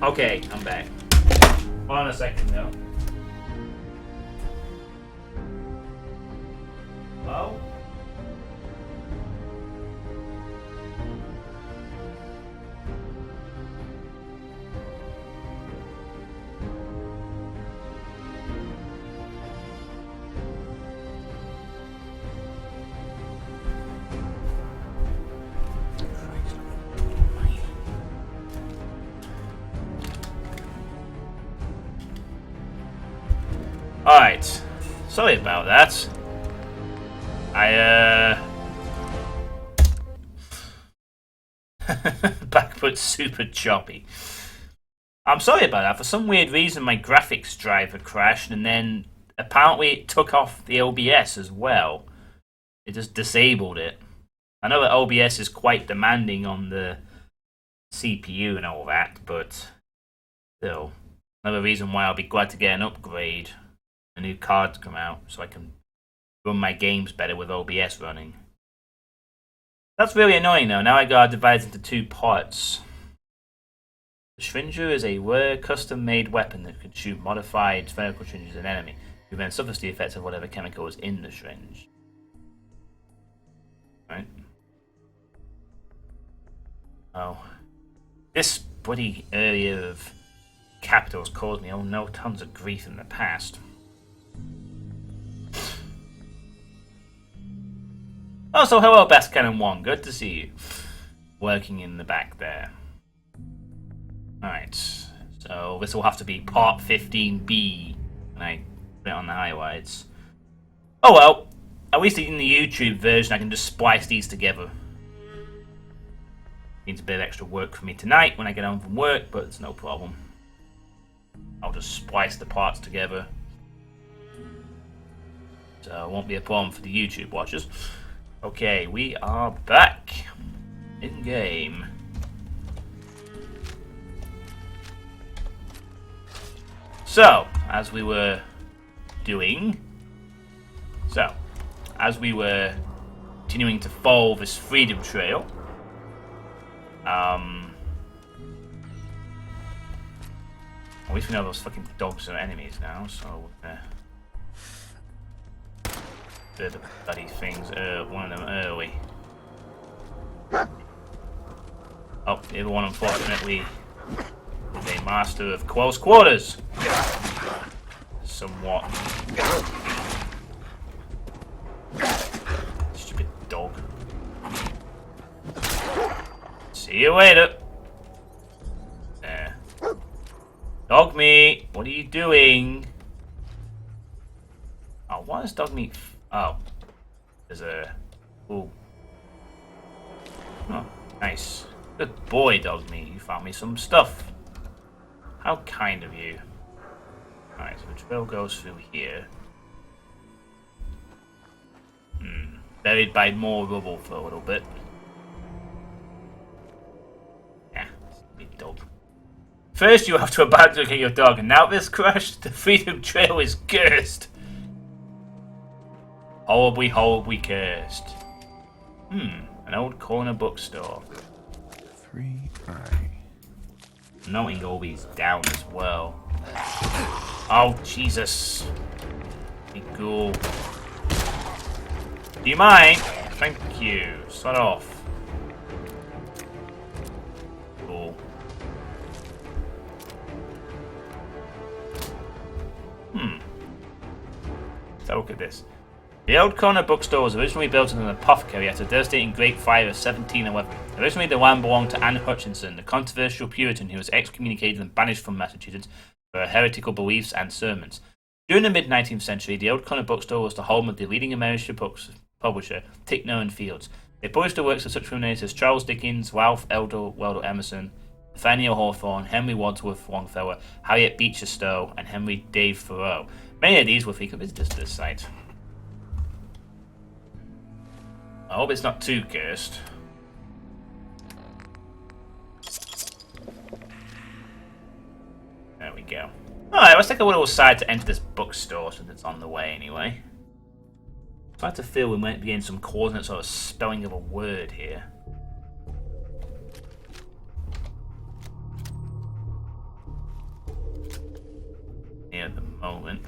Okay, I'm back. Hold on a second though. Oh. Alright. Sorry about that. Backfoot's super choppy. I'm sorry about that. For some weird reason, my graphics driver crashed, and then apparently it took off the OBS as well. It just disabled it. I know that OBS is quite demanding on the CPU and all that, but still. Another reason why I'll be glad to get an upgrade. A new card to come out, so I can run my games better with OBS running. That's really annoying though. Now I gotta divide it into 2 parts. The Shringer is a rare, custom-made weapon that can shoot modified spherical shringers at an enemy, who then suffers the effects of whatever chemical is in the syringe. Right. Oh. This bloody area of capital has caused me, oh no, tons of grief in the past. Also, hello, Best Cannon 1. Good to see you. Working in the back there. Alright, so this will have to be part 15B when I put it on the highlights. Oh well, at least in the YouTube version I can just splice these together. Needs a bit of extra work for me tonight when I get home from work, but it's no problem. I'll just splice the parts together. So it won't be a problem for the YouTube watchers. Okay, we are back in game. So, as we were continuing to follow this freedom trail, at least we know those fucking dogs are enemies now, so do the bloody things, one of them early. Oh, the other one, unfortunately, is a master of close quarters. Somewhat. Stupid dog. See you later. There. Dog meat, what are you doing? Oh, what is dog meat? Oh, there's a... Ooh. Oh, nice. Good boy, dog meat. You found me some stuff. How kind of you. Alright, so the trail goes through here. Buried by more rubble for a little bit. Yeah, big dog. First you have to abandon your dog, and now this crashed. The Freedom Trail is cursed. Horribly, horribly cursed. An old corner bookstore. 3i. Noting all these down as well. Oh, Jesus. You ghoul. Do you mind? Thank you. Sod off. Cool. So look at this. The old corner bookstore was originally built in an apothecary after a devastating Great Fire of 1711. Originally, the land belonged to Anne Hutchinson, the controversial Puritan who was excommunicated and banished from Massachusetts for her heretical beliefs and sermons. During the mid-19th century, the old corner bookstore was the home of the leading American publisher, Ticknor and Fields. They published the works of such luminaries as Charles Dickens, Ralph Waldo Emerson, Nathaniel Hawthorne, Henry Wadsworth Longfellow, Harriet Beecher Stowe, and Henry Dave Thoreau. Many of these were frequent visitors to this site. I hope it's not too cursed. There we go. Alright, let's take a little aside to enter this bookstore since it's on the way anyway. I start to feel we might be in some coordinates or a spelling of a word here. moment.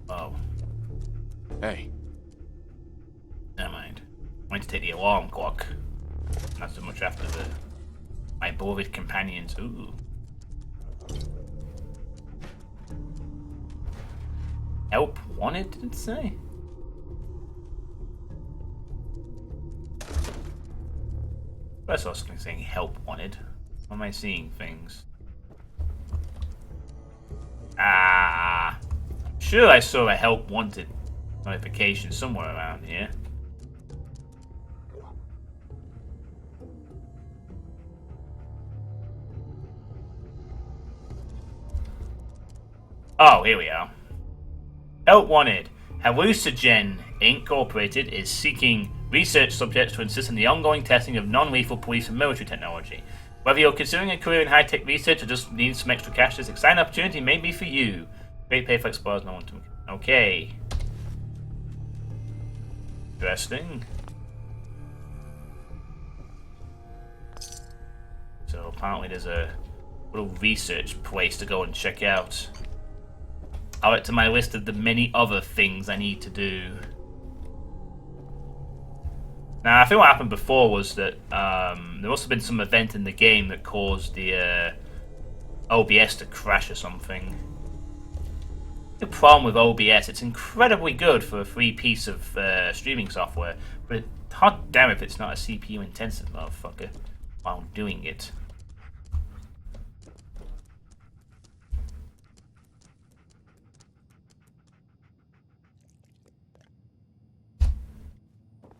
Oh. Hey. Never mind. I'm going to take the alarm clock. Not so much after my beloved companions. Ooh. Help wanted, did it say? First I was saying help wanted. Why am I seeing things? Ah, I'm sure I saw a help wanted notification somewhere around here. Oh, here we are. Help wanted. Hallucigen Incorporated is seeking research subjects to assist in the ongoing testing of non-lethal police and military technology. Whether you're considering a career in high-tech research or just need some extra cash, this exciting opportunity may be for you. Great pay for explorers, no one to... Okay. Interesting. So apparently there's a little research place to go and check out. I'll add to my list of the many other things I need to do. Now, I think what happened before was that there must have been some event in the game that caused the OBS to crash or something. The problem with OBS, it's incredibly good for a free piece of streaming software, but hot damn if it's not a CPU intensive motherfucker while doing it.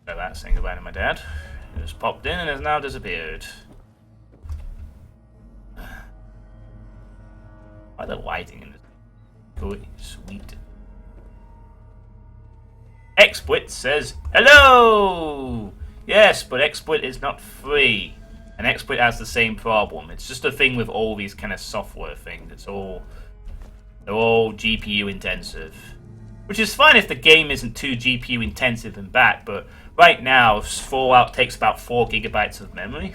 So that's saying goodbye to my dad. He just popped in and has now disappeared. Why the lighting in this? Good, sweet. Exploit says, hello! Yes, but Exploit is not free. And Exploit has the same problem. It's just a thing with all these kind of software things. They're all GPU intensive. Which is fine if the game isn't too GPU intensive and back, but right now Fallout takes about 4 gigabytes of memory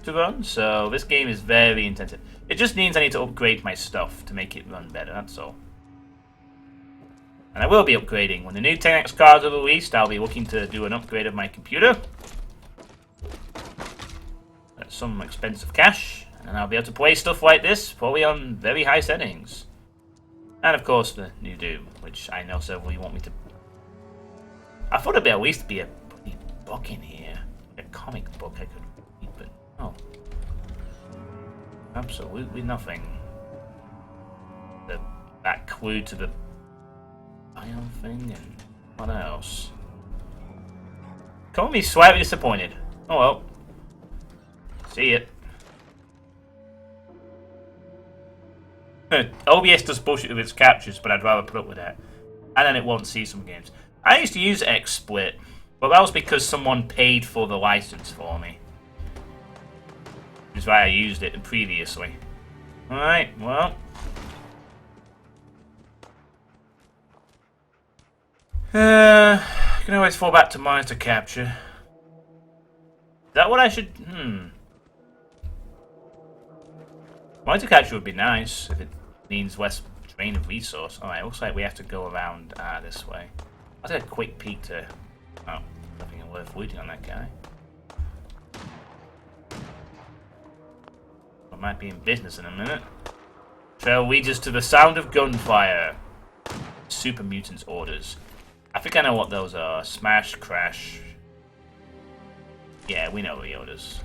to run, so this game is very intensive. It just means I need to upgrade my stuff to make it run better, that's all. And I will be upgrading. When the new 10X cards are released, I'll be looking to do an upgrade of my computer. That's some expensive cash, and then I'll be able to play stuff like this, probably on very high settings. And of course the new Doom, which I know several of you want me to... I thought there'd at least be a bloody book in here. A comic book I could read, but no. Absolutely nothing. That clue to the ion thing and what else? Call me slightly disappointed. Oh well. See it. OBS does bullshit with its captures, but I'd rather put up with that. And then it won't see some games. I used to use XSplit, but that was because someone paid for the license for me. Which is why I used it previously. Alright, well. I can always fall back to monitor capture. Is that what I should... Monitor capture would be nice if it means less drain of resource. Alright, looks like we have to go around this way. I'll take a quick peek to... Oh, nothing worth looting on that guy. I might be in business in a minute. Trail leads us to the sound of gunfire. Super Mutants orders. I think I know what those are. Smash, crash. Yeah, we know the orders.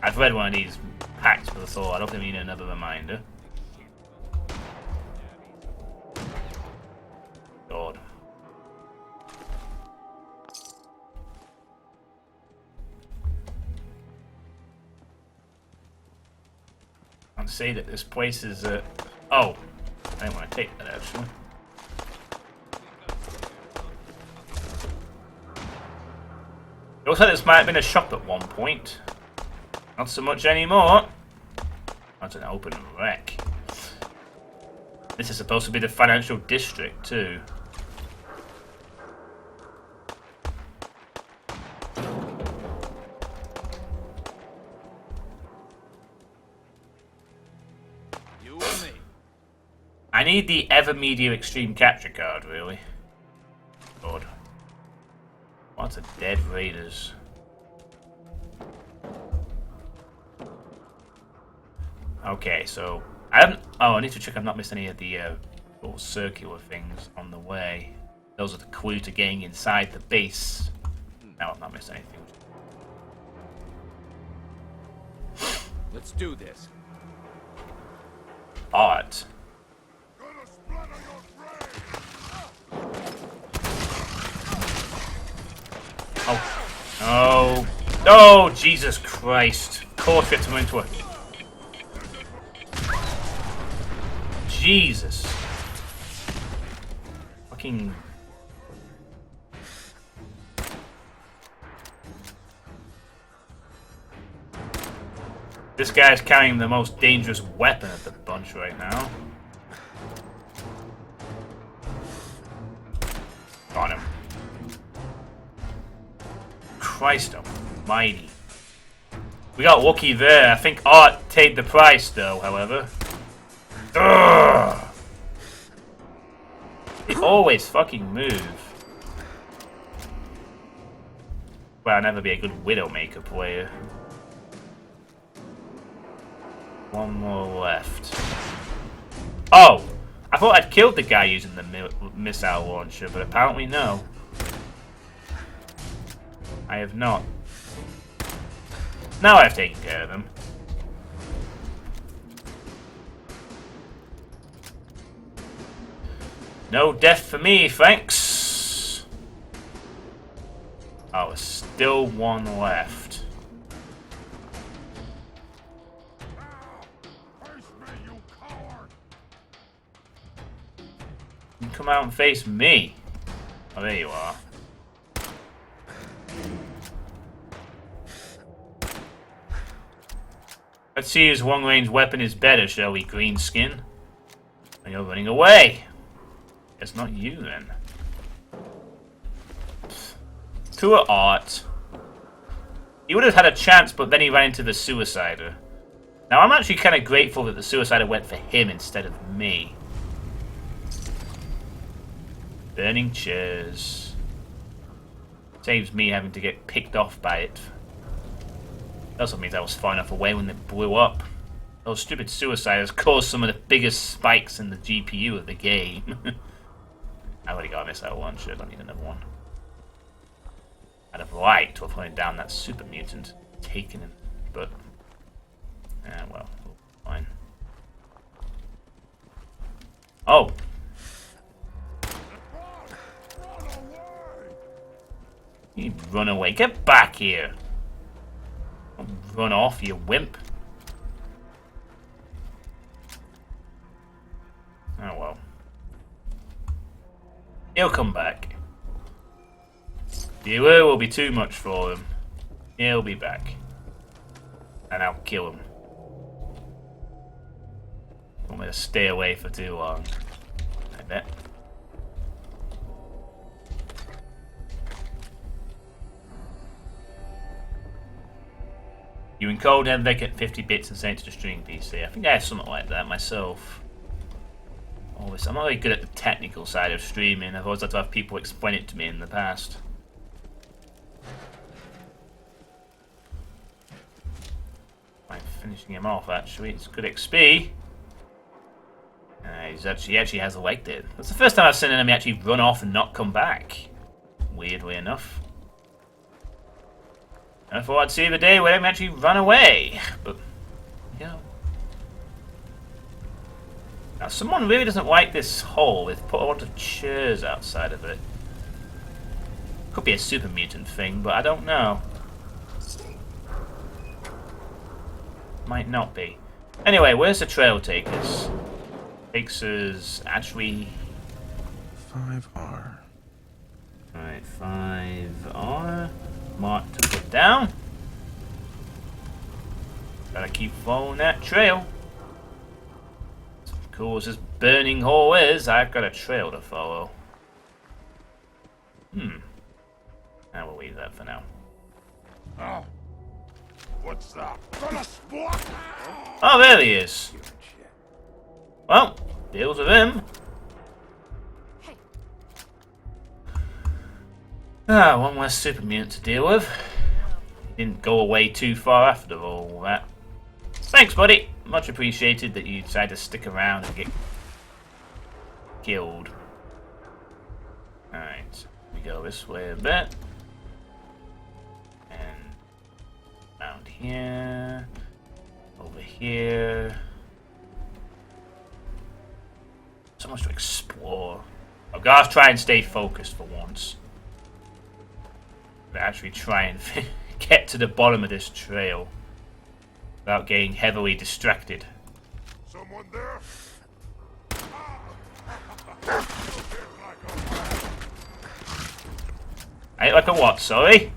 I've read one of these packs before. I don't think we need another reminder. God. I'd say that this place is oh, I didn't want to take that actually. It looks like this might have been a shop at one point. Not so much anymore. That's an open wreck. This is supposed to be the financial district too. I need the Ever Media Extreme Capture card, really. God. Lots of dead raiders. Okay, so I haven't. Oh, I need to check I've not missed any of the little circular things on the way. Those are the clue to getting inside the base. No, I've not missed anything. Let's do this. Art. Oh. No. Oh, Jesus Christ. Of course we have to run into a... Jesus. Fucking... This guy's carrying the most dangerous weapon of the bunch right now. Got him. Christ almighty. We got lucky there. I think Art paid the price though, however. Ugh. They always fucking move. Well, I'll never be a good Widowmaker player. One more left. Oh! I thought I'd killed the guy using the missile launcher, but apparently no. I have not. Now I've taken care of him. No death for me, thanks. Oh, there's still one left. You can come out and face me. Oh, there you are. Let's see whose long-range weapon is better, shall we, Greenskin? And you're running away. It's not you, then. Poor Art. He would have had a chance, but then he ran into the Suicider. Now, I'm actually kind of grateful that the Suicider went for him instead of me. Burning chairs. Saves me having to get picked off by it. That also means I was far enough away when it blew up. Those stupid Suiciders caused some of the biggest spikes in the GPU of the game. I already got a missile launcher, I don't need another one. I'd have liked to have hunted down that super mutant, taken him, but... well, fine. Oh! You run away, get back here! Don't run off, you wimp. Oh well. He'll come back. The allure will be too much for him. He'll be back. And I'll kill him. Want me to stay away for too long. I bet. You encode MVEC at 50 bits and send it to the stream PC. I think I have something like that myself. Always, I'm not very good at the technical side of streaming. I've always had to have people explain it to me in the past. I'm finishing him off, actually. It's good XP. He actually has liked it. That's the first time I've seen an enemy actually run off and not come back. Weirdly enough. I thought I'd see the day where they actually run away, but you know. Now, someone really doesn't like this hole. They've put a lot of chairs outside of it. Could be a super mutant thing, but I don't know. Might not be. Anyway, where's the trail take us? Takes us actually 5R. Alright, 5R. Mark to put down. Gotta keep following that trail. As cool as this burning hole is, I've got a trail to follow. I will leave that for now. Oh, what's that? Oh, there he is. Well, deals with him. Ah, one less super mutant to deal with. Didn't go away too far after all that. Thanks, buddy. Much appreciated that you decided to stick around and get killed. Alright, we go this way a bit. And around here. Over here. So much to explore. I've got to try and stay focused for once. But actually try and get to the bottom of this trail without getting heavily distracted. Someone there? Ain't like a what, sorry?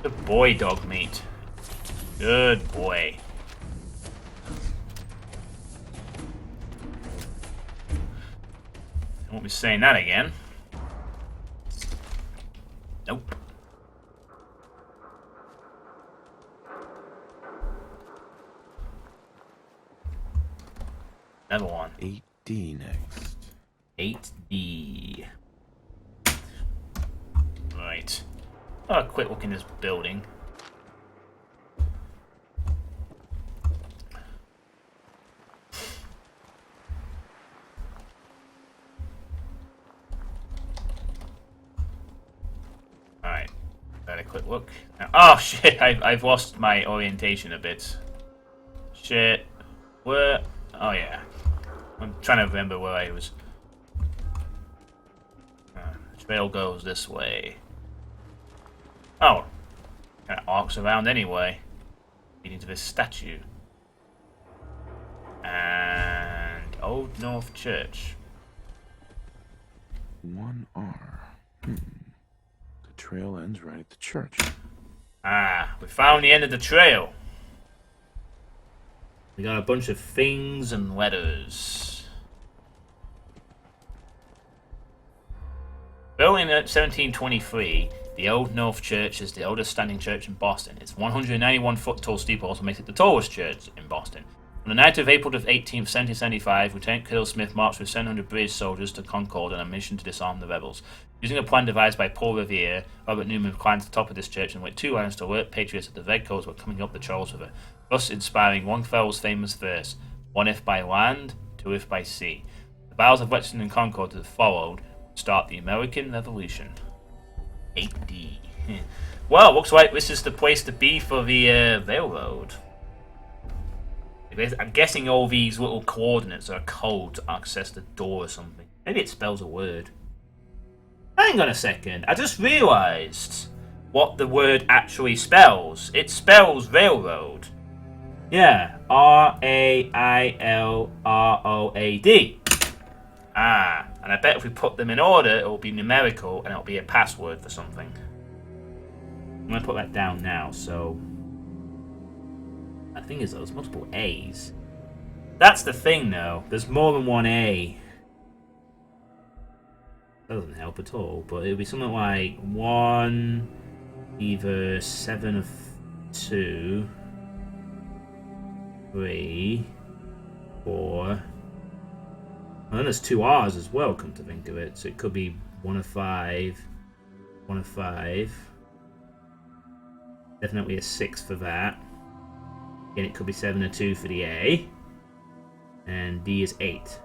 Good boy, dog meat. Good boy. I won't be saying that again. Nope. Another one. 8D next. 8D. Right. Oh, a quick look in this building. Alright. Had a quick look. Oh shit, I've lost my orientation a bit. Shit. Where? Oh yeah. I'm trying to remember where I was. The trail goes this way. Oh. Kind of arcs around anyway. Leading to this statue. And Old North Church. 1R. The trail ends right at the church. Ah, we found the end of the trail. We got a bunch of things and letters. Built in 1723, the Old North Church is the oldest standing church in Boston. Its 191-foot tall steeple also makes it the tallest church in Boston. On the night of April 18th, 1775, Lieutenant Colonel Smith marched with 700 British soldiers to Concord on a mission to disarm the rebels. Using a plan devised by Paul Revere, Robert Newman climbed to the top of this church and lit 2 irons to alert patriots that the Redcoats were coming up the Charles River, thus inspiring Longfellow's famous verse, 1 if by land, 2 if by sea. The battles of Lexington and Concord that followed would start the American Revolution. 8D. Well, looks like this is the place to be for the railroad. I'm guessing all these little coordinates are a code to access the door or something. Maybe it spells a word. Hang on a second, I just realised what the word actually spells. It spells railroad. Yeah, R-A-I-L-R-O-A-D. Ah, and I bet if we put them in order, it will be numerical and it will be a password for something. I'm going to put that down now, so... The thing is, though, there's multiple A's. That's the thing, though. There's more than one A. That doesn't help at all, but it would be something like 1, either 7 of 2, 3, 4. And then there's 2 R's as well, come to think of it. So it could be 1 of 5, 1 of 5. Definitely a 6 for that. Again, it could be 7 or 2 for the A. And D is 8.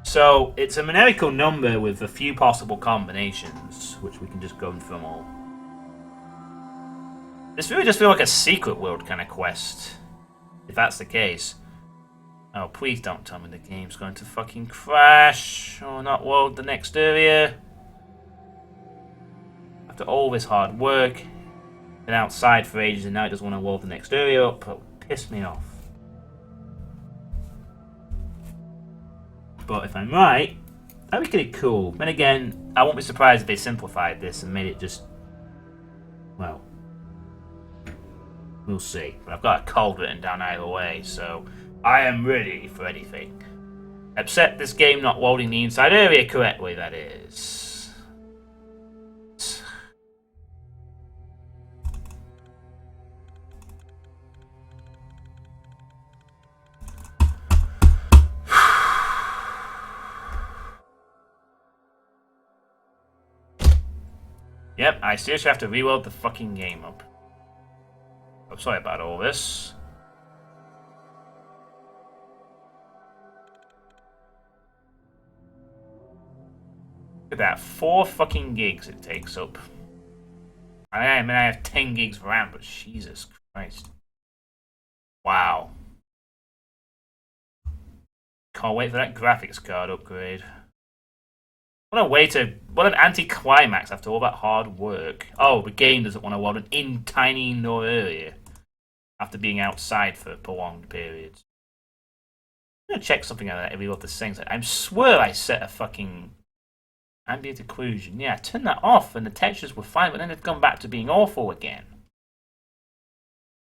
So, it's a numerical number with a few possible combinations, which we can just go through them all. This really just feels like a secret world kind of quest. If that's the case. Oh, please don't tell me the game's going to fucking crash or not load the next area. After all this hard work, been outside for ages and now it doesn't want to load the next area up. It pissed me off. But if I'm right, that'd be pretty cool. Then again, I won't be surprised if they simplified this and made it just... Well... We'll see. But I've got a code written down either way, so... I am ready for anything. Except this game not loading the inside area correctly, that is. Yep, I seriously have to reload the fucking game up. I'm sorry about all this. Look at that, 4 fucking gigs it takes up. I mean, I have 10 gigs of RAM, but Jesus Christ. Wow. Can't wait for that graphics card upgrade. What an anticlimax after all that hard work. Oh, the game doesn't want to load in tiny indoor area after being outside for prolonged periods. I'm gonna check something out every lot of settings. I swear I set a fucking ambient occlusion. Yeah, I turned that off and the textures were fine, but then they've gone back to being awful again.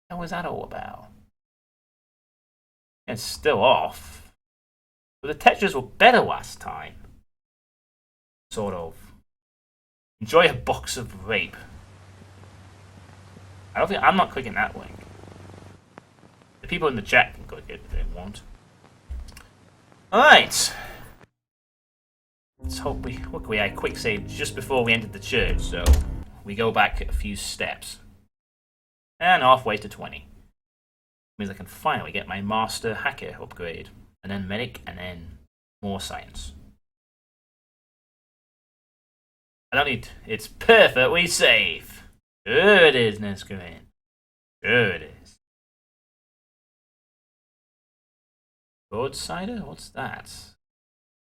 What was that all about? It's still off. But the textures were better last time. Sort of. Enjoy a box of rape. I'm not clicking that link. The people in the chat can click it if they want. Alright. Let's hope we had a quick save just before we entered the church, so we go back a few steps. And halfway to 20. Means I can finally get my master hacker upgrade. And then medic, and then more science. I don't need... It's perfectly safe. Sure it is, Nescarin. Sure it is. Broadsider? What's that?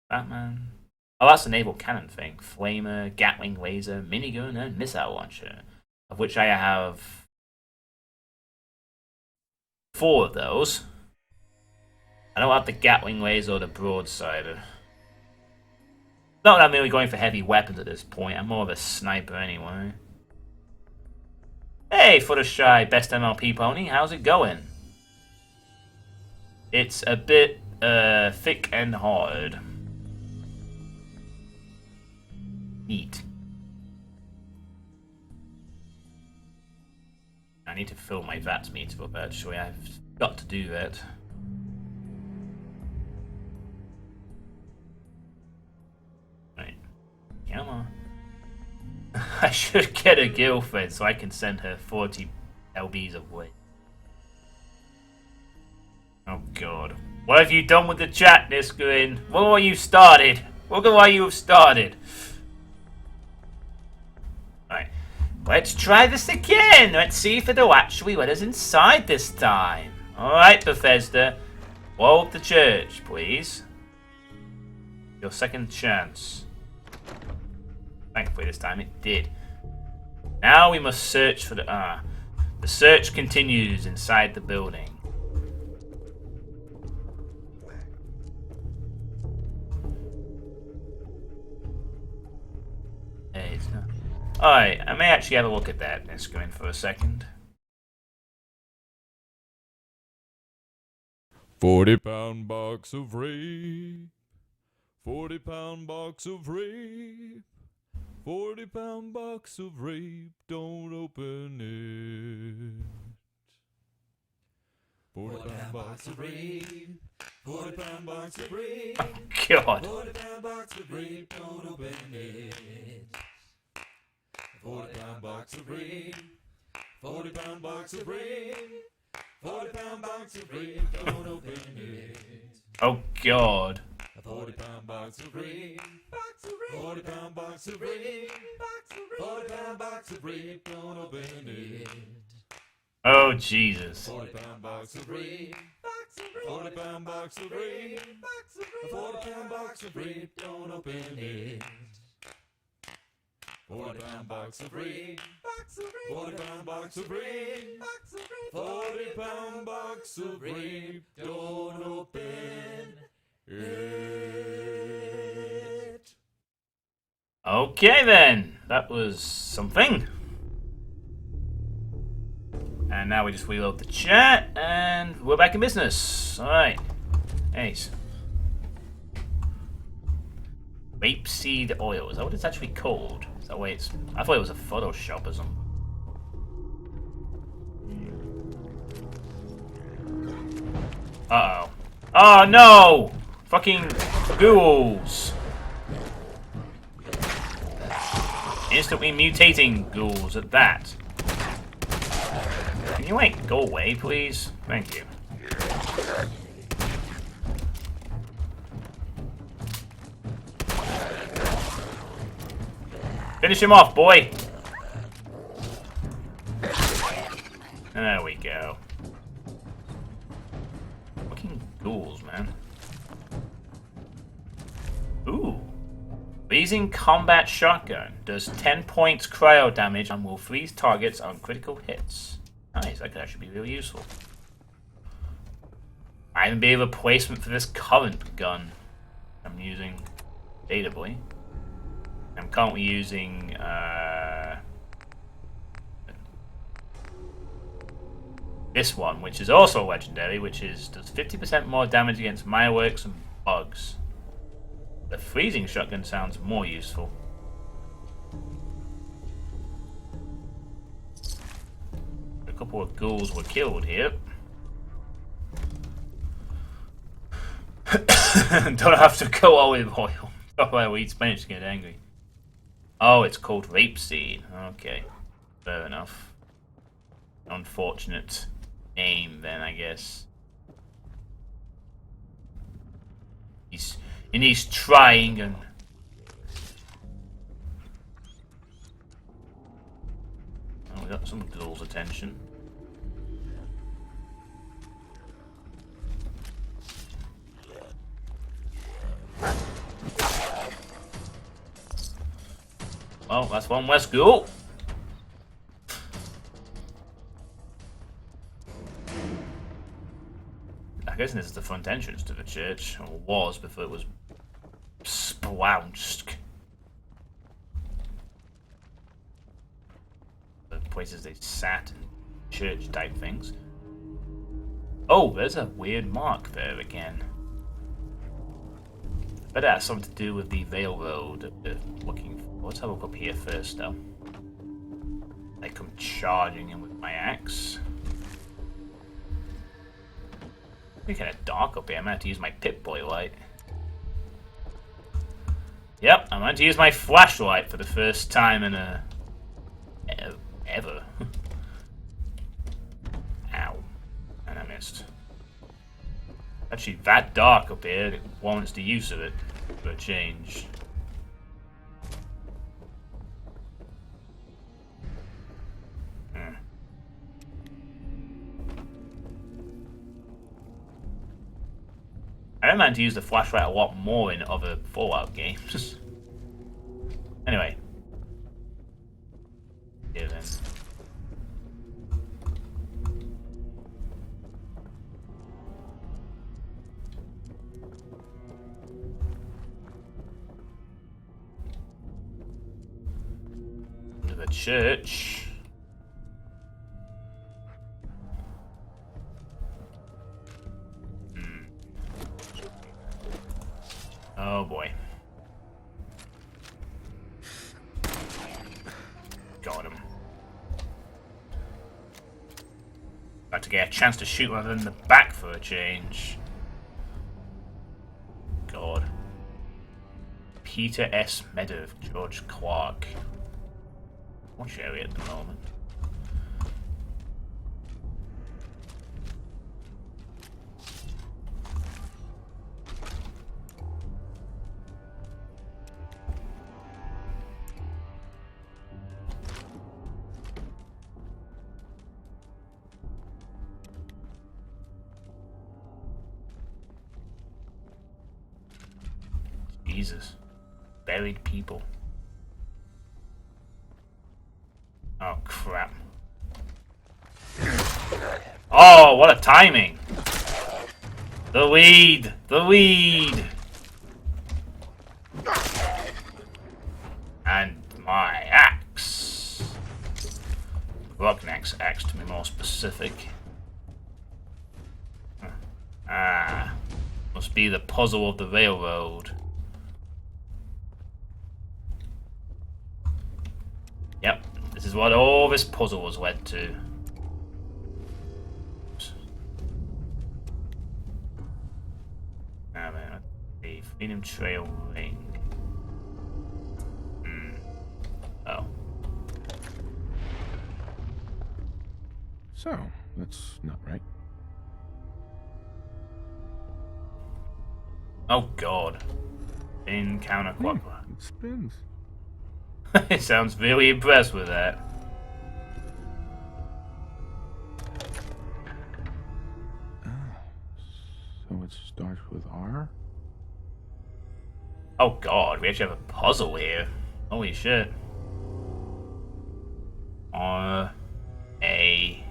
Batman? Oh, that's the naval cannon thing. Flamer, Gatling laser, minigun, and missile launcher. Of which I have 4 of those. I don't have the Gatling laser or the broadsider. Not that I'm really going for heavy weapons at this point. I'm more of a sniper anyway. Hey, Fluttershy, best MLP pony. How's it going? It's a bit thick and hard. Neat. I need to fill my VATS meter up, actually. I've got to do that. Right. Come on. I should get a girlfriend so I can send her 40 LBs away. Oh god. What have you done with the chat, Niscarin? Look what you started. Look at what you have started. Right. Let's try this again. Let's see if it'll actually let us inside this time. Alright, Bethesda. Load the church, please. Your second chance. Thankfully this time it did. Now we must search for the... The search continues inside the building. Hey, it's not... Alright, I may actually have a look at that. Let's go in for a second. 40-pound box of rape. 40-pound box of rape. 40-pound box of rape. Don't open it. 40-pound box of rape. 40-pound box of rape. God. 40-pound box of rape. Don't open it. 40-pound box of rape. 40-pound box of rape. 40-pound box of rape. Don't open it. Oh god. A 40-pound box of rape. 40-pound box of rape. 40-pound box of rape. Don't open it. Oh Jesus. 40-pound box of rape. 40-pound box of rape. A 40-pound box of rape. Don't open it. 40-pound box of rape. 40-pound box of rape. 40-pound box of rape. Don't open it. Okay then. That was something. And now we just reload the chat and we're back in business. Alright. Ace. Rapeseed oil. Is that what it's actually called? Is that way it's... I thought it was a Photoshop or something. Uh-oh. Oh no! Fucking ghouls. Instantly mutating ghouls at that. Can you, like, go away, please? Thank you. Finish him off, boy! There we go. Fucking ghouls, man. Ooh. Freezing combat shotgun. Does 10 points cryo damage and will freeze targets on critical hits. Nice, that could actually be really useful. Might even be a replacement for this current gun I'm using datably. I'm currently using this one, which is also legendary, which is does 50% more damage against fireworks and bugs. The freezing shotgun sounds more useful. A couple of ghouls were killed here. Don't have to go olive oil. Oh, well, we eat spinach to get angry. Oh, it's called rapeseed. Okay, fair enough. Unfortunate name, then, I guess. He's trying and... Oh, we got some ghouls' attention. Oh, that's one less ghoul. I guess this is the front entrance to the church, or was before it was splounched. The places they sat and church type things. Oh, there's a weird mark there again. But that has something to do with the railroad that we're looking for. Let's have a look up here first, though. I come charging in with my axe. It's kind of dark up here. I'm going to have to use my Pip-Boy light. Yep, I'm going to use my flashlight for the first time in a... ever. Ow. And I missed. Actually, that dark up here, it warrants the use of it for a change. I don't mind to use the flashlight a lot more in other Fallout games. Anyway. Here then. To the church. Oh boy. Got him. About to get a chance to shoot one in the back for a change. God. Peter S. Meadow, George Clark. Watch area at the moment. Jesus. Buried people. Oh, crap. Oh, what a timing! The lead! The lead! And my axe. Rugnax axe, to be more specific. Ah. Must be the puzzle of the railroad. Yep, this is what all this puzzle has led to. Now then, the Freedom Trail ring. Oh. So, that's not right. Oh god. In counterclockwise. It spins. It sounds really impressed with that. So it starts with R? Oh god, we actually have a puzzle here. Holy shit. R A.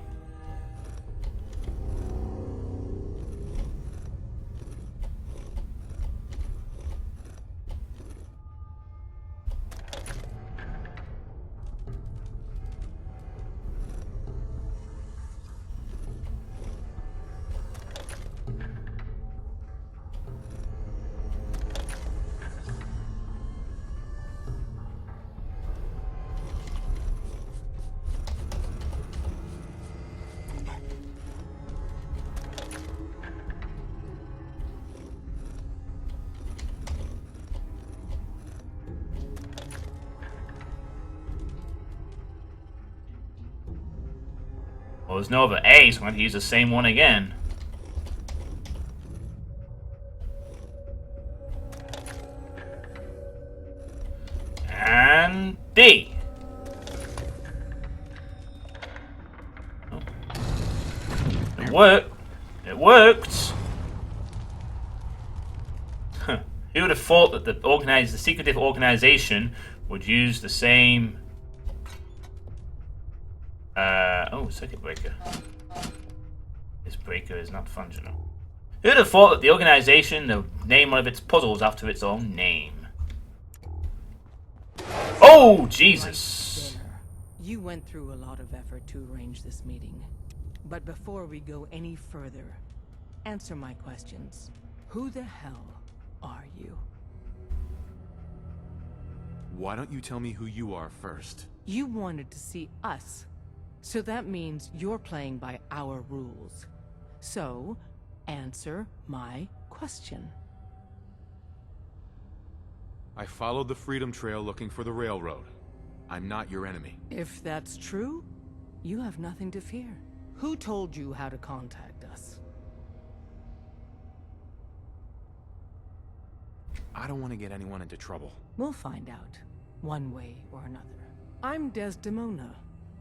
Well, there's no other A, so I'm going to use the same one again. And D. Oh. It worked. It worked. Who would have thought that the secretive organization would use the same... circuit breaker. This breaker is not functional. Who would have thought that the organization would name one of its puzzles after its own name? Oh, Jesus! You went through a lot of effort to arrange this meeting. But before we go any further, answer my questions. Who the hell are you? Why don't you tell me who you are first? You wanted to see us. So that means you're playing by our rules. So, answer my question. I followed the Freedom Trail looking for the railroad. I'm not your enemy. If that's true, you have nothing to fear. Who told you how to contact us? I don't want to get anyone into trouble. We'll find out, one way or another. I'm Desdemona,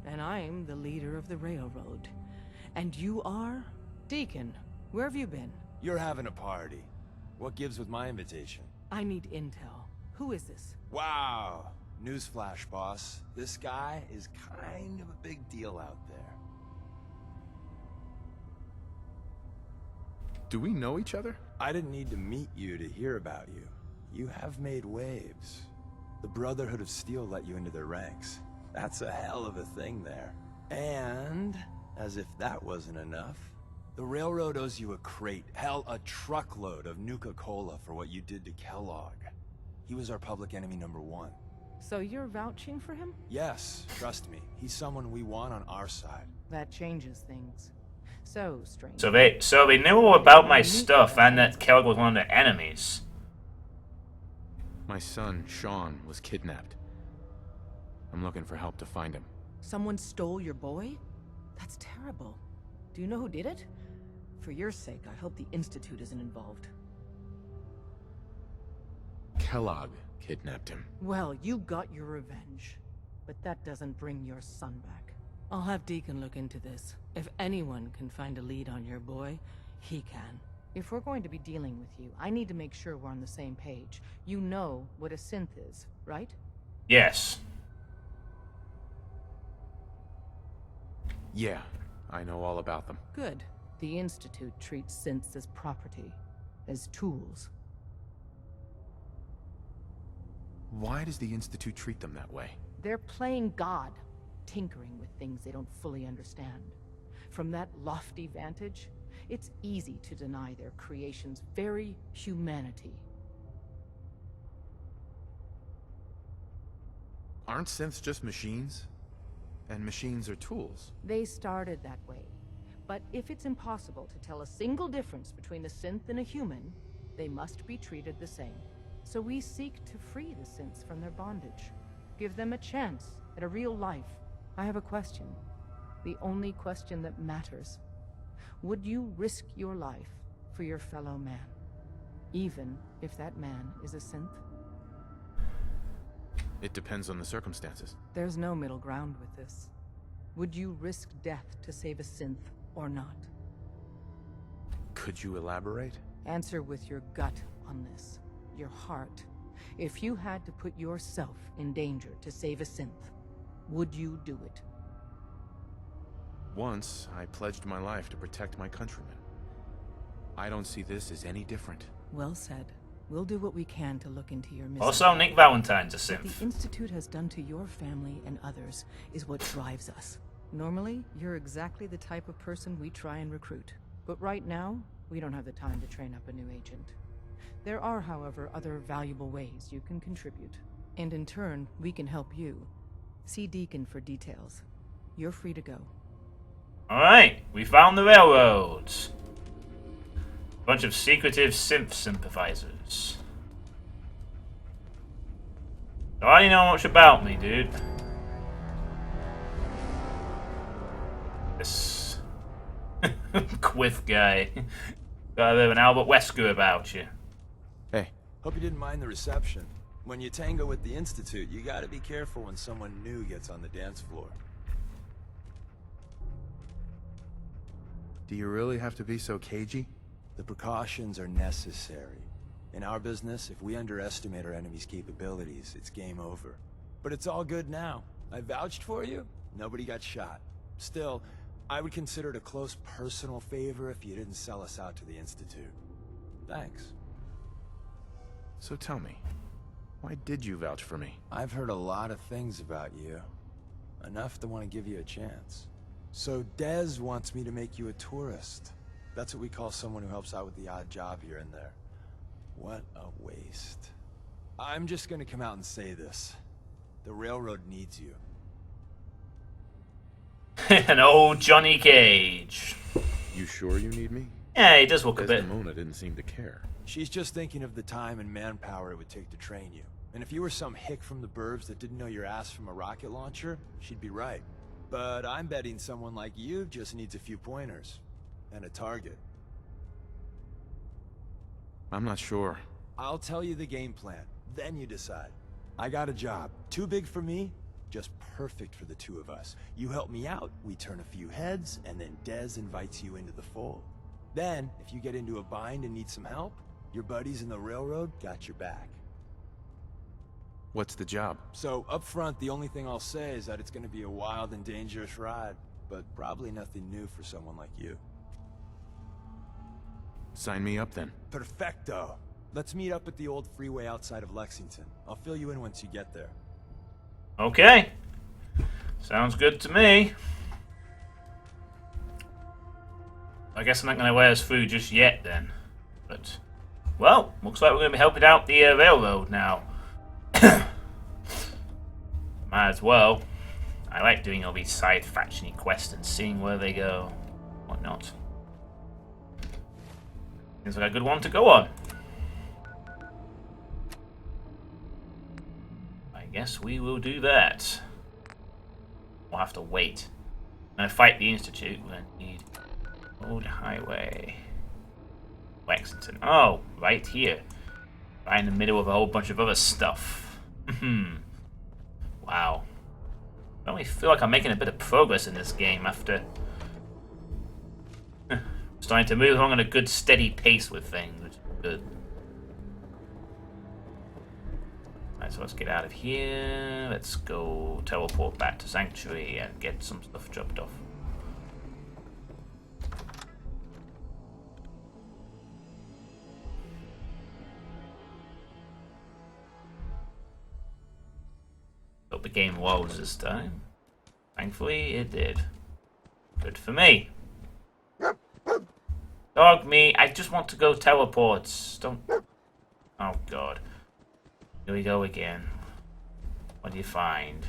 and I'm the leader of the railroad. And you are? Deacon, where have you been? You're having a party. What gives with my invitation? I need intel. Who is this? Wow. Newsflash, boss. This guy is kind of a big deal out there. Do we know each other? I didn't need to meet you to hear about you. You have made waves. The Brotherhood of Steel let you into their ranks. That's a hell of a thing there. And, as if that wasn't enough, the railroad owes you a crate, hell, a truckload of Nuka-Cola for what you did to Kellogg. He was our public enemy #1. So you're vouching for him? Yes, trust me. He's someone we want on our side. That changes things. So, strange. So they knew all about my stuff and that Kellogg was one of their enemies. My son, Sean, was kidnapped. I'm looking for help to find him. Someone stole your boy? That's terrible. Do you know who did it? For your sake, I hope the Institute isn't involved. Kellogg kidnapped him. Well, you got your revenge. But that doesn't bring your son back. I'll have Deacon look into this. If anyone can find a lead on your boy, he can. If we're going to be dealing with you, I need to make sure we're on the same page. You know what a synth is, right? Yes. Yeah, I know all about them. Good. The Institute treats synths as property, as tools. Why does the Institute treat them that way? They're playing God, tinkering with things they don't fully understand. From that lofty vantage, it's easy to deny their creation's very humanity. Aren't synths just machines? And machines are tools. They started that way. But if it's impossible to tell a single difference between a synth and a human, they must be treated the same. So we seek to free the synths from their bondage. Give them a chance at a real life. I have a question. The only question that matters. Would you risk your life for your fellow man? Even if that man is a synth? It depends on the circumstances. There's no middle ground with this. Would you risk death to save a synth or not? Could you elaborate? Answer with your gut on this. Your heart. If you had to put yourself in danger to save a synth, would you do it? Once, I pledged my life to protect my countrymen. I don't see this as any different. Well said. We'll do what we can to look into your misery. Also, Nick Valentine's a What synth. the Institute has done to your family and others is what drives us. Normally, you're exactly the type of person we try and recruit. But right now, we don't have the time to train up a new agent. There are, however, other valuable ways you can contribute. And in turn, we can help you. See Deacon for details. You're free to go. Alright, we found the railroads. Bunch of secretive synth sympathizers. So I don't know much about me, dude. This Quiff guy. Got a bit of an Albert Wesker about you. Hey, Hope you didn't mind the reception. When you tango with the Institute, you gotta be careful when someone new gets on the dance floor. Do you really have to be so cagey? The precautions are necessary. In our business, if we underestimate our enemy's capabilities, it's game over. But it's all good now. I vouched for you. Nobody got shot. Still, I would consider it a close personal favor if you didn't sell us out to the Institute. Thanks. so tell me, why did you vouch for me? I've heard a lot of things about you. Enough to want to give you a chance. So Dez wants me to make you a tourist. That's what we call someone who helps out with the odd job here and there. What a waste. I'm just gonna come out and say this. The railroad needs you. An old Johnny Cage. You sure you need me? Yeah, he does look a bit. Desdemona didn't seem to care. She's just thinking of the time and manpower it would take to train you. And if you were some hick from the burbs that didn't know your ass from a rocket launcher, she'd be right. But I'm betting someone like you just needs a few pointers. And a target. I'm not sure. I'll tell you the game plan, then you decide. I got a job. Too big for me, just perfect for the two of us. You help me out, we turn a few heads, and then Dez invites you into the fold. Then, if you get into a bind and need some help, your buddies in the railroad got your back. What's the job? So, up front, the only thing I'll say is that it's gonna be a wild and dangerous ride, but probably nothing new for someone like you. Sign me up then. Perfecto. Let's meet up at the old freeway outside of Lexington. I'll fill you in once you get there. Okay. Sounds good to me. I guess I'm not going to wear us through just yet then. But, well, looks like we're going to be helping out the railroad now. Might as well. I like doing all these side faction quests and seeing where they go. Whatnot. Seems like a good one to go on. I guess we will do that. We'll have to wait. When I fight the Institute, we're going to need Old Highway. Lexington. Oh, right here. Right in the middle of a whole bunch of other stuff. Wow. I only feel like I'm making a bit of progress in this game after starting to move along at a good steady pace with things, which is good. Alright, so let's get out of here. Let's go teleport back to Sanctuary and get some stuff dropped off. Hope the game loads this time. Thankfully, it did. Good for me. Dog me, I just want to go teleports. Don't. Oh god. Here we go again. What do you find?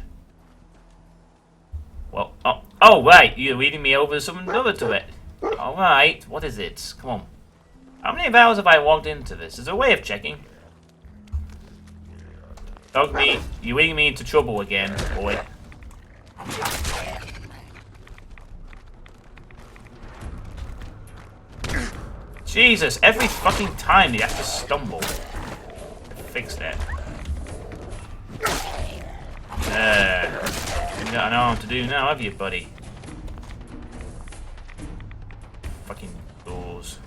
Well, oh right, you're leading me over to something other to it. Alright, what is it? Come on. How many hours have I logged into this? Is there a way of checking? Dog me, you're leading me into trouble again, boy. Jesus, every fucking time they have to stumble. Fix that. You don't know what to do now, have you, buddy? Fucking doors.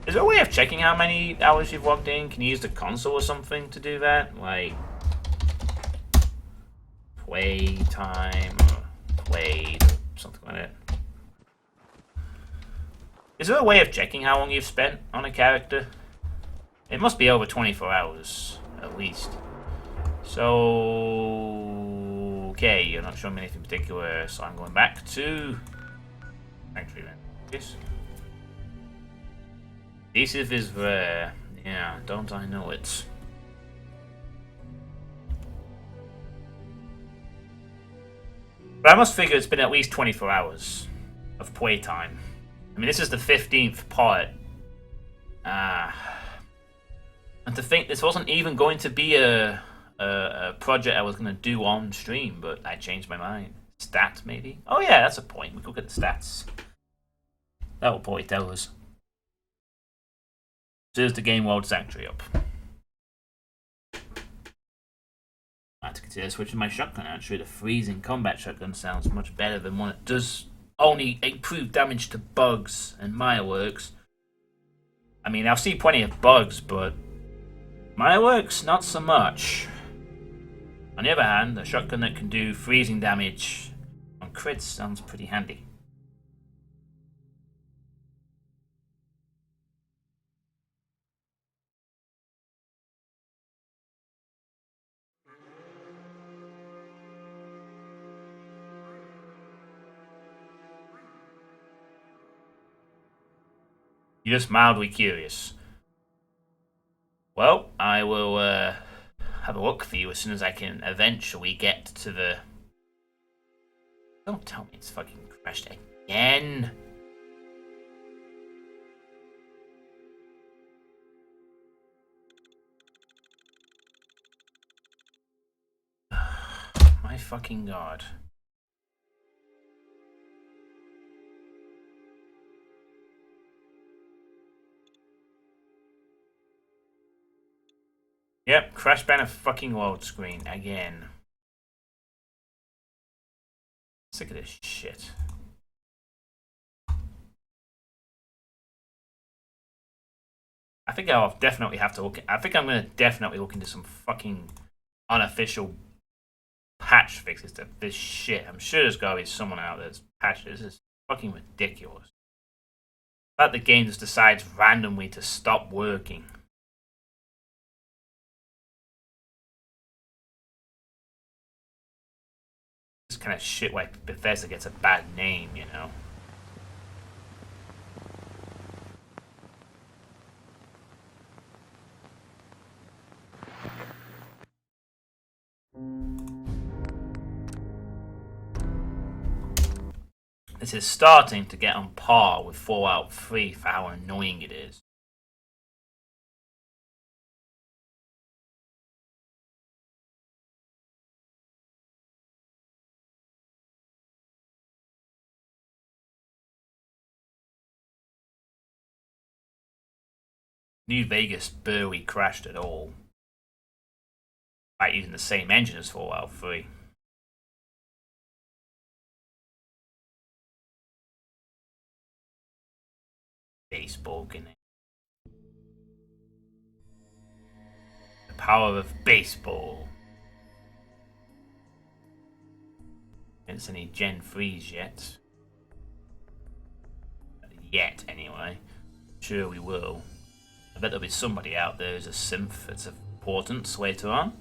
Is there a way of checking how many hours you've logged in? Can you use the console or something to do that? Like, play time or played or something like that. Is there a way of checking how long you've spent on a character? It must be over 24 hours, at least. So, okay, you're not showing me anything particular, so I'm going back to Sanctuary then. Yes. Adhesive is rare. Yeah, don't I know it? But I must figure it's been at least 24 hours of playtime. I mean, this is the 15th part. And to think this wasn't even going to be a project I was going to do on stream, but I changed my mind. Stats, maybe? Oh yeah, that's a point. We could look at the stats. That will probably tell us. So here's the game world sanctuary up. I have to consider switching my shotgun. Actually, the freezing combat shotgun sounds much better than one that does only improve damage to bugs and fireworks. I mean, I'll see plenty of bugs, but fireworks, not so much. On the other hand, a shotgun that can do freezing damage on crits sounds pretty handy. You're just mildly curious. Well, I will have a look for you as soon as I can eventually get to the... Don't tell me it's fucking crashed again. My fucking god. Yep, crash ban a fucking load screen again. Sick of this shit. I think I'll definitely have to look. I think I'm gonna definitely look into some fucking unofficial patch fixes to this shit. I'm sure there's gotta be someone out there that's patched it. This is fucking ridiculous. The fact the game just decides randomly to stop working. This kind of shit like Bethesda gets a bad name, you know. This is starting to get on par with Fallout 3 for how annoying it is. New Vegas barely crashed at all. By using the same engine as Fallout 3. Baseball, can it? The power of baseball. Haven't seen any Gen 3s yet. Yet, anyway. Sure we will. I bet there'll be somebody out there who's a synth that's of importance later on.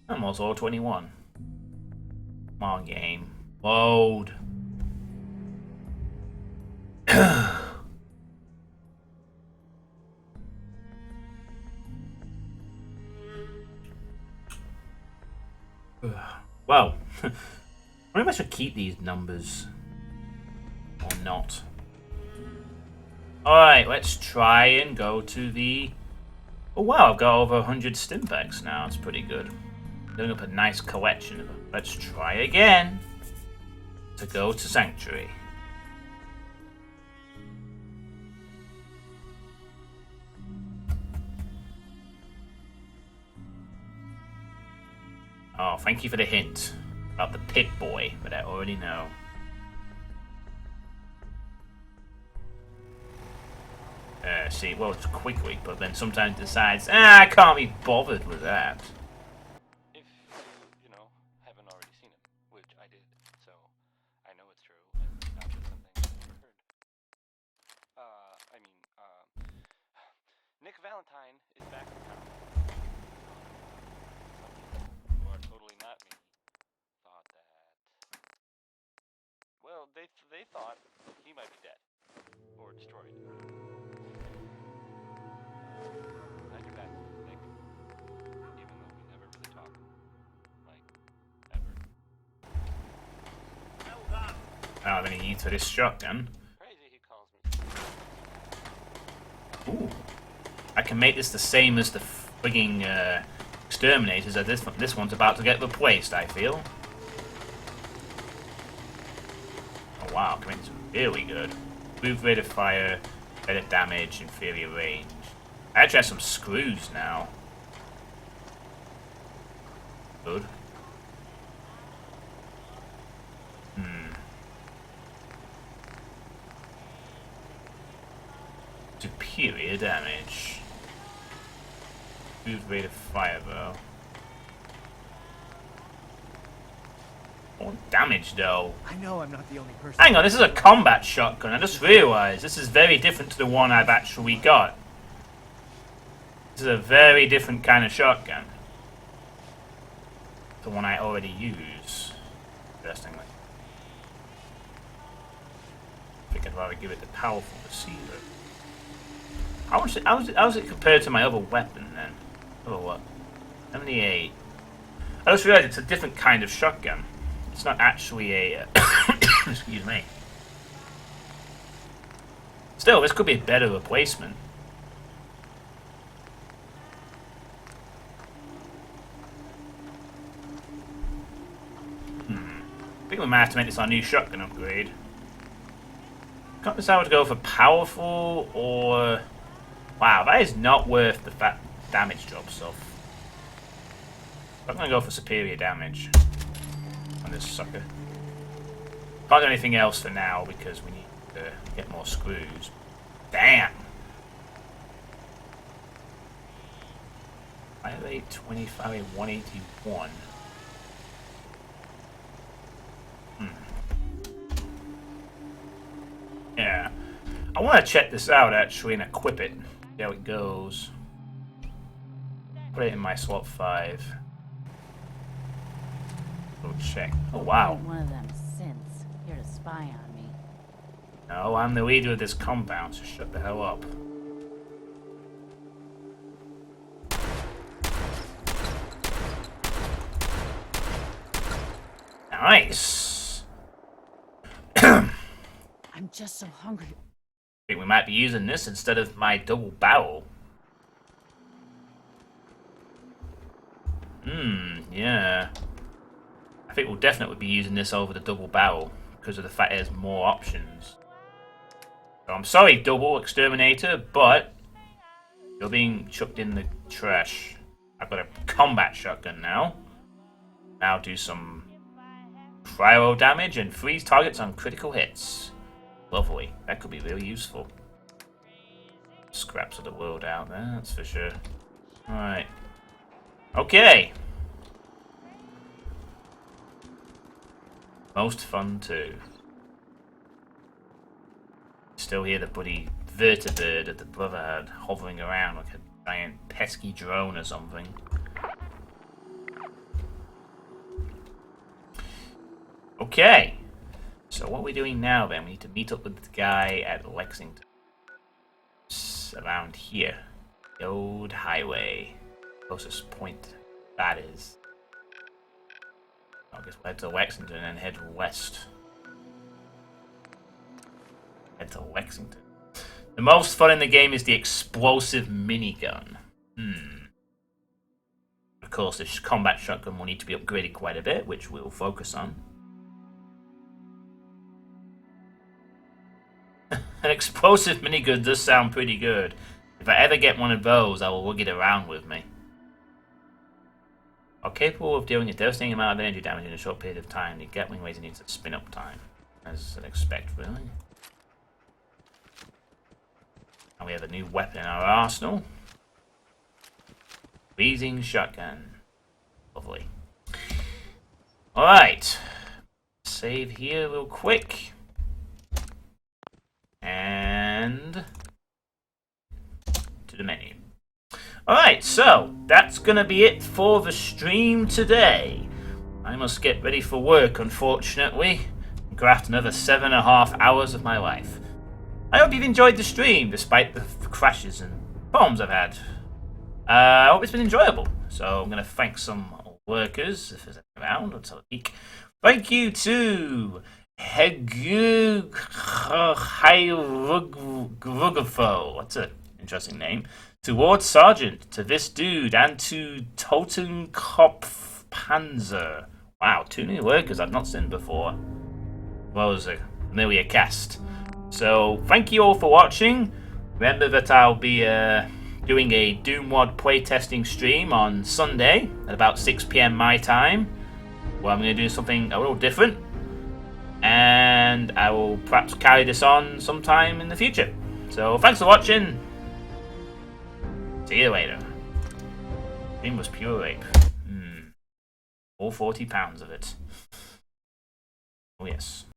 I'm also 21. Come on, game. Load. Well, I wonder if I should keep these numbers or not. Alright, let's try and go to the... Oh wow, I've got over 100 stimpaks now. That's pretty good. Building up a nice collection of them. Let's try again to go to Sanctuary. Oh, thank you for the hint about the Pit Boy, but I already know. See, well, it's quickly, but then sometimes decides, I can't be bothered with that. If you know, haven't already seen him, which I did, so I know it's true, and not just something I've heard. Nick Valentine is back in town. Some people who are totally not me thought that. Well, they thought he might be dead or destroyed. I do that, Nick. Even though we never really talk. Like, ever. I don't have any use for this shotgun. Crazy he calls me. Ooh. I can make this the same as the frigging exterminators, as this one's about to get replaced, I feel. Oh wow, can make this really good. Move rate of fire, better damage, inferior range. I actually have some screws now. Good. Superior damage. Move rate of fire though. More damage though. I know I'm not the only person. Hang on, this is a combat shotgun. I just realised this is very different to the one I've actually got. This is a very different kind of shotgun. The one I already use. Interestingly. I think I'd rather give it the powerful receiver. How's it compared to my other weapon then? Oh what? 78. I just realised it's a different kind of shotgun. It's not actually a excuse me. Still, this could be a better replacement. I think we might have to make this our new shotgun upgrade. Can't decide what to go for, powerful or... Wow, that is not worth the fat damage drop stuff. I'm gonna go for superior damage on this sucker. Can't do anything else for now because we need to get more screws. Damn! 5820, 181. Yeah. I want to check this out actually and equip it. See how it goes. Put it in my slot 5. We'll check. Oh wow. One of them synths here to spy on me. No, I'm the leader of this compound, so shut the hell up. Nice. I'm just so hungry. I think we might be using this instead of my double barrel. Yeah. I think we'll definitely be using this over the double barrel because of the fact there's more options. So I'm sorry, double exterminator, but you're being chucked in the trash. I've got a combat shotgun now. Now do some cryo damage and freeze targets on critical hits. Lovely. That could be really useful. Scraps of the world out there, that's for sure. Alright. Okay. Most fun too. Still hear the bloody vertibird of the Brotherhood hovering around like a giant pesky drone or something. Okay. So what are we doing now then? We need to meet up with the guy at Lexington. It's around here. The old highway. Closest point that is. I guess we'll head to Lexington and head west. Head to Lexington. The most fun in the game is the explosive minigun. course, the combat shotgun will need to be upgraded quite a bit, which we'll focus on. An explosive minigun does sound pretty good. If I ever get one of those, I will lug it around with me. Are capable of dealing a devastating amount of energy damage in a short period of time. The Gatling laser needs a spin-up time, as I'd expect, really. And we have a new weapon in our arsenal. Breathing shotgun. Lovely. Alright. Save here real quick. And to the menu. Alright, so that's gonna be it for the stream today. I must get ready for work, unfortunately, and graft another 7.5 hours of my life. I hope you've enjoyed the stream, despite the crashes and problems I've had. I hope it's been enjoyable. So I'm gonna thank some workers, if there's any around. Let's have a peek. Thank you to Hegugufo. That's an interesting name. To Ward Sergeant, to this dude, and to Totenkopf Panzer. Wow, 2 new workers I've not seen before. Well, as a familiar cast. So, thank you all for watching. Remember that I'll be doing a Doomwad playtesting stream on Sunday at about 6 PM my time, where I'm going to do something a little different. And I will perhaps carry this on sometime in the future. So, thanks for watching. See you later. Dream was pure rape. All 40 pounds of it. Oh yes.